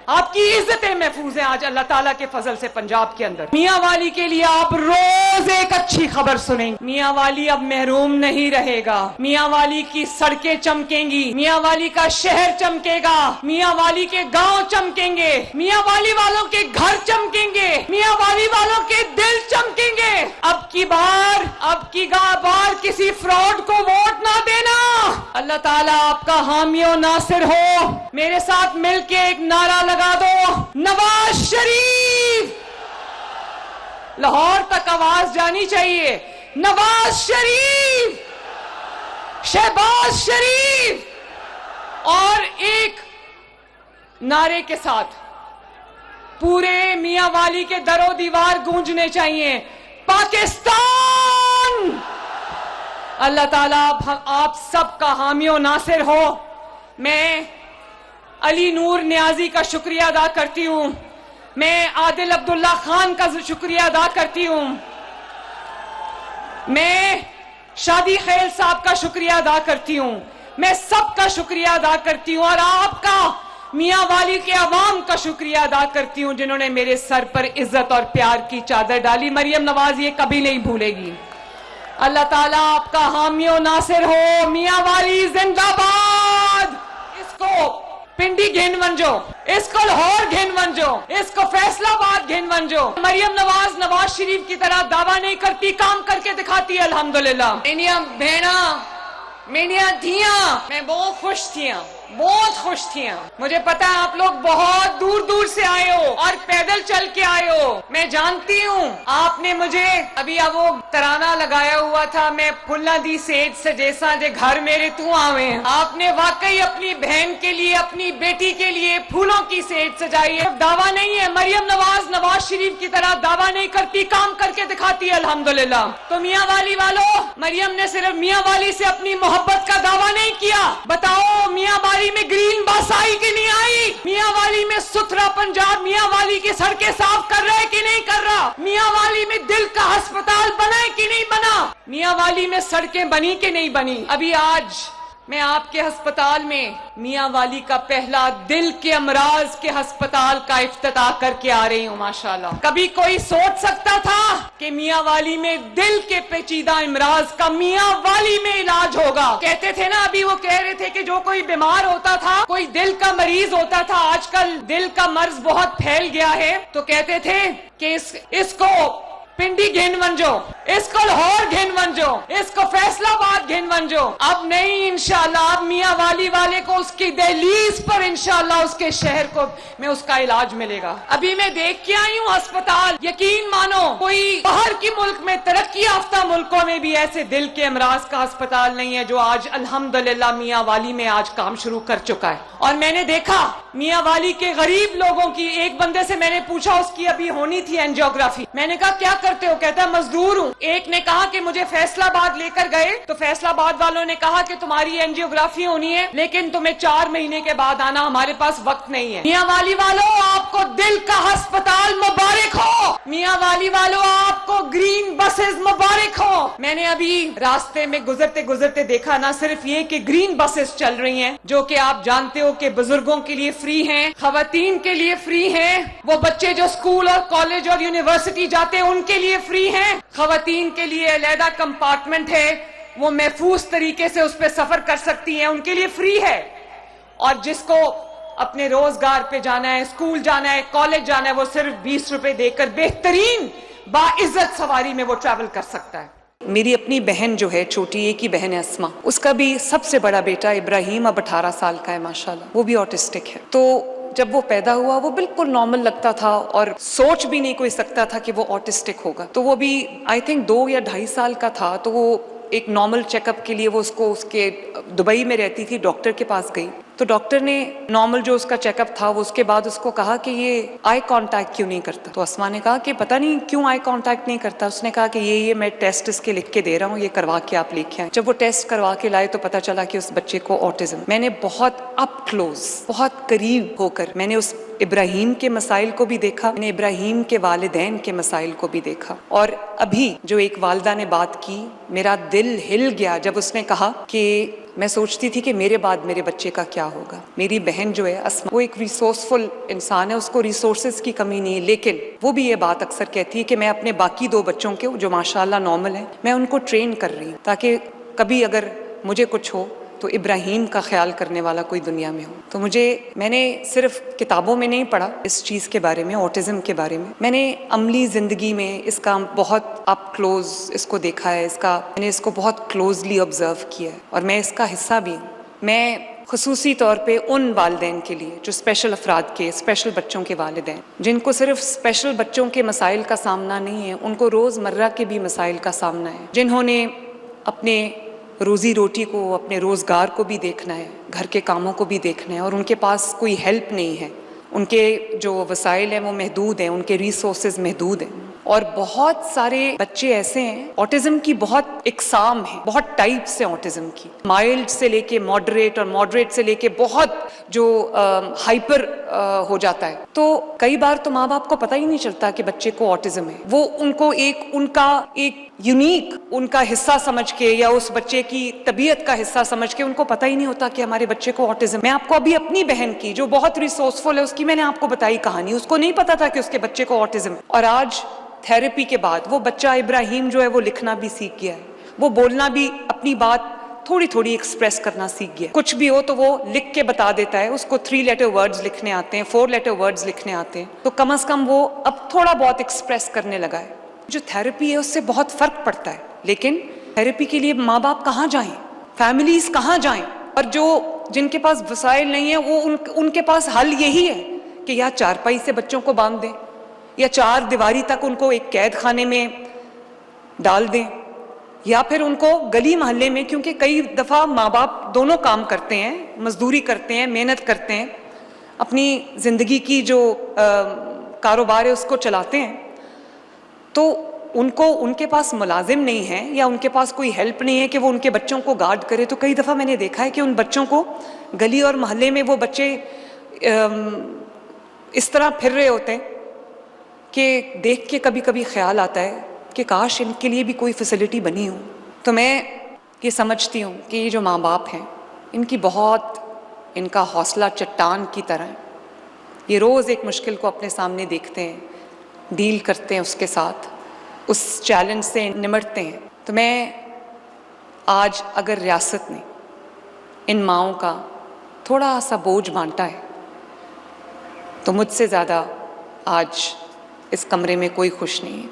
आपकी इज्जतें महफूज हैं आज अल्लाह ताला के फजल से पंजाब के अंदर। मियाँ वाली के लिए आप रोज एक अच्छी खबर सुनेंगे। मियाँ वाली अब महरूम नहीं रहेगा। मियाँ वाली की सड़कें चमकेंगी, मियाँ वाली का शहर चमकेगा, मियाँ वाली के गांव चमकेंगे, मियाँ वाली वालों के घर चमकेंगे, मियाँ वाली वालों के दिल चमकेंगे। अब की बार किसी फ्रॉड को वोट ना देना। अल्लाह ताला आपका हामी और नासिर हो। मेरे साथ मिलके एक नारा लगा दो, नवाज शरीफ। लाहौर तक आवाज जानी चाहिए, नवाज शरीफ, शहबाज शरीफ। और एक नारे के साथ पूरे मियाँ वाली के दरो दीवार गूंजने चाहिए, पाकिस्तान। अल्लाह ताला आप सबका हामी और नासिर हो। मैं अली नूर नियाजी का शुक्रिया अदा करती हूँ, मैं आदिल अब्दुल्ला खान का शुक्रिया अदा करती हूँ, मैं शादी खैल साहब का शुक्रिया अदा करती हूँ, मैं सबका शुक्रिया अदा करती हूँ और आपका मियाँ वाली के अवाम का शुक्रिया अदा करती हूँ जिन्होंने मेरे सर पर इज्जत और प्यार की चादर डाली। मरियम नवाज ये कभी नहीं भूलेगी। अल्लाह ताला आपका हामी और नासिर हो। मियाँ वाली जिंदाबाद। इसको पिंडी घेन वंजो, इसको लाहौर घेन वंजो, इसको फैसलाबाद घेन वंजो। मरियम नवाज नवाज शरीफ की तरह दावा नहीं करती, काम करके दिखाती है अल्हम्दुलिल्लाह। मेनिया बहना, मेनिया धिया, मैं बहुत खुश थी, बहुत खुश थी। मुझे पता है आप लोग बहुत दूर दूर से आए हो और पैदल चल के आए हो। मैं जानती हूँ आपने मुझे अभी अब वो तराना लगाया हुआ था, मैं फुल्ला दी सेठ से जैसा जे घर मेरे तू आवे। आपने वाकई अपनी बहन के लिए, अपनी बेटी के लिए फूलों की सेठ सजाई है। दावा नहीं है, मरियम नवाज नवाज शरीफ की तरह दावा नहीं करती, काम करके दिखाती है अल्हम्दुलिल्लाह। तो मियाँ वाली वालों, मरियम ने सिर्फ मियाँ वाली से अपनी मोहब्बत का दावा नहीं किया। बताओ मियाँ वाली में ग्रीन बस आई कि नहीं आई? मियाँ वाली में सुथरा पंजाब मियाँ वाली की सड़कें साफ कर रहा है कि नहीं कर रहा? मियाँ वाली में दिल का अस्पताल बना है कि नहीं बना? मियाँ वाली में सड़कें बनी कि नहीं बनी? अभी आज मैं आपके अस्पताल में मियाँ वाली का पहला दिल के अमराज के अस्पताल का इफ्तिताह करके आ रही हूँ माशाल्लाह। कभी कोई सोच सकता था कि मियाँ वाली में दिल के पेचीदा अमराज का मियाँ वाली में इलाज होगा? कहते थे ना, अभी वो कह रहे थे कि जो कोई बीमार होता था, कोई दिल का मरीज होता था, आजकल दिल का मर्ज बहुत फैल गया है, तो कहते थे कि इसको पिंडी घेन वंजो, इसको लाहौर घेन वंजो, इसको फैसलाबाद घेन वंजो। अब नहीं, इंशाल्लाह अब मियाँ वाली वाले को उसकी दहलीज पर इंशाल्लाह उसके शहर को में उसका इलाज मिलेगा। अभी मैं देख के आई हूँ अस्पताल, यकीन मानो कोई बाहर की मुल्क में, तरक्की याफ्ता मुल्कों में भी ऐसे दिल के अमराज का अस्पताल नहीं है जो आज अल्हम्दुलिल्लाह मियाँ वाली में आज काम शुरू कर चुका है। और मैंने देखा मियाँ वाली के गरीब लोगों की, एक बंदे से मैंने पूछा, उसकी अभी होनी थी एंजियोग्राफी, मैंने कहा क्या करते हो? कहता मजदूर हूँ। एक ने कहा कि मुझे फैसलाबाद लेकर गए तो फैसलाबाद वालों ने कहा कि तुम्हारी एंजियोग्राफी होनी है लेकिन तुम्हें 4 महीने के बाद आना, हमारे पास वक्त नहीं है। मियाँ वाली वालों, आपको दिल का अस्पताल मुबारक हो। मियाँ वाली वालों, आपको ग्रीन बसेस मुबारक हो। मैंने अभी रास्ते में गुजरते गुजरते देखा ना सिर्फ ये कि ग्रीन बसेस चल रही हैं जो कि आप जानते हो कि बुजुर्गों के लिए फ्री हैं, खवातीन के लिए फ्री हैं, वो बच्चे जो स्कूल और कॉलेज और यूनिवर्सिटी जाते हैं उनके लिए फ्री हैं, खवातीन के लिए अलहदा कंपार्टमेंट है, वो महफूज तरीके से उस पर सफर कर सकती हैं, उनके लिए फ्री है। और जिसको अपने रोजगार पे जाना है, स्कूल जाना है, कॉलेज जाना है, वो सिर्फ 20 रुपए देकर बेहतरीन बाइज्जत सवारी में वो ट्रैवल कर सकता है। मेरी अपनी बहन जो है, छोटी एक ही बहन है अस्मा, उसका भी सबसे बड़ा बेटा इब्राहिम अब 18 साल का है माशाल्लाह, वो भी ऑटिस्टिक है। तो जब वो पैदा हुआ वो बिल्कुल नॉर्मल लगता था और सोच भी नहीं कोई सकता था कि वो ऑटिस्टिक होगा। तो वो भी आई थिंक 2 या 2.5 साल का था, तो वो एक नॉर्मल चेकअप के लिए वो उसको उसके दुबई में रहती थी, डॉक्टर के पास गई तो डॉक्टर ने नॉर्मल जो उसका चेकअप था वो उसके बाद उसको कहा कि ये आई कांटेक्ट क्यों नहीं करता। तो अस्मा ने कहा कि पता नहीं क्यों आई कांटेक्ट नहीं करता। उसने कहा कि ये मैं टेस्ट इसके लिख के दे रहा हूँ, ये करवा के आप लेके आए। जब वो टेस्ट करवा के लाए तो पता चला कि उस बच्चे को ऑटिज्म। मैंने बहुत अप क्लोज, बहुत करीब होकर मैंने उस इब्राहिम के मसाइल को भी देखा, मैंने इब्राहिम के वालिदैन के मसाइल को भी देखा। और अभी जो एक वालिदा ने बात की, मेरा दिल हिल गया जब उसने कहा कि मैं सोचती थी कि मेरे बाद मेरे बच्चे का क्या होगा। मेरी बहन जो है अस्मा, वो एक रिसोर्सफुल इंसान है, उसको रिसोर्सेज की कमी नहीं है, लेकिन वो भी ये बात अक्सर कहती है कि मैं अपने बाकी 2 बच्चों के जो माशाल्लाह नॉर्मल हैं, मैं उनको ट्रेन कर रही हूँ ताकि कभी अगर मुझे कुछ हो तो इब्राहीम का ख्याल करने वाला कोई दुनिया में हो। तो मैंने सिर्फ किताबों में नहीं पढ़ा इस चीज़ के बारे में, ऑटिज़म के बारे में, मैंने अमली ज़िंदगी में इसका बहुत अप क्लोज इसको देखा है, मैंने इसको बहुत क्लोजली ऑब्जर्व किया है और मैं इसका हिस्सा भी हूँ। मैं ख़ुसूसी तौर पे उन वालिदैन के लिए जो स्पेशल अफराद के, स्पेशल बच्चों के वालिदैन, जिनको सिर्फ स्पेशल बच्चों के मसाइल का सामना नहीं है, उनको रोज़मर्रा के भी मसाइल का सामना है, जिन्होंने अपने रोज़ी रोटी को, अपने रोज़गार को भी देखना है, घर के कामों को भी देखना है और उनके पास कोई हेल्प नहीं है, उनके जो वसाइल हैं वो महदूद हैं, उनके रिसोर्सेज महदूद हैं। और बहुत सारे बच्चे ऐसे हैं, ऑटिज़म की बहुत इकसाम है, बहुत टाइप्स हैं ऑटिज़म की, माइल्ड से लेके मॉडरेट और मॉडरेट से लेके बहुत जो हाइपर हो जाता है। तो कई बार तो माँ बाप को पता ही नहीं चलता कि बच्चे को ऑटिज़म है, वो उनको उनका एक यूनिक उनका हिस्सा समझ के या उस बच्चे की तबीयत का हिस्सा समझ के उनको पता ही नहीं होता कि हमारे बच्चे को ऑटिज़म। मैं आपको अभी अपनी बहन की जो बहुत रिसोर्सफुल है उसकी मैंने आपको बताई कहानी, उसको नहीं पता था कि उसके बच्चे को ऑटिज़म। और आज थेरेपी के बाद वो बच्चा इब्राहीम जो है वो लिखना भी सीख गया है, वो बोलना भी, अपनी बात थोड़ी थोड़ी एक्सप्रेस करना सीख गया। कुछ भी हो तो वो लिख के बता देता है, उसको 3 लेटर वर्ड्स लिखने आते हैं, 4 लेटर वर्ड्स लिखने आते हैं, तो कम से कम वो अब थोड़ा बहुत एक्सप्रेस करने लगा है। जो थेरेपी है उससे बहुत फ़र्क पड़ता है, लेकिन थेरेपी के लिए माँ बाप कहाँ जाएं, फैमिलीज़ कहाँ जाएं? और जिनके पास वसाइल नहीं है वो उनके पास हल यही है कि या चारपाई से बच्चों को बांध दें या 4 दीवारी तक उनको एक कैद खाने में डाल दें, या फिर उनको गली मोहल्ले में, क्योंकि कई दफ़ा माँ बाप दोनों काम करते हैं, मजदूरी करते हैं, मेहनत करते हैं, अपनी ज़िंदगी की जो कारोबार है उसको चलाते हैं, तो उनके पास मुलाजिम नहीं है या उनके पास कोई हेल्प नहीं है कि वो उनके बच्चों को गार्ड करे। तो कई दफ़ा मैंने देखा है कि उन बच्चों को गली और मोहल्ले में वो बच्चे इस तरह फिर रहे होते हैं कि देख के कभी कभी ख्याल आता है कि काश इनके लिए भी कोई फैसिलिटी बनी हो। तो मैं ये समझती हूँ कि ये जो माँ बाप हैं इनका हौसला चट्टान की तरह है, ये रोज़ एक मुश्किल को अपने सामने देखते हैं, डील करते हैं उसके साथ, उस चैलेंज से निमटते हैं। तो मैं आज अगर रियासत ने इन माँओं का थोड़ा सा बोझ बांटा है तो मुझसे ज़्यादा आज इस कमरे में कोई खुश नहीं है।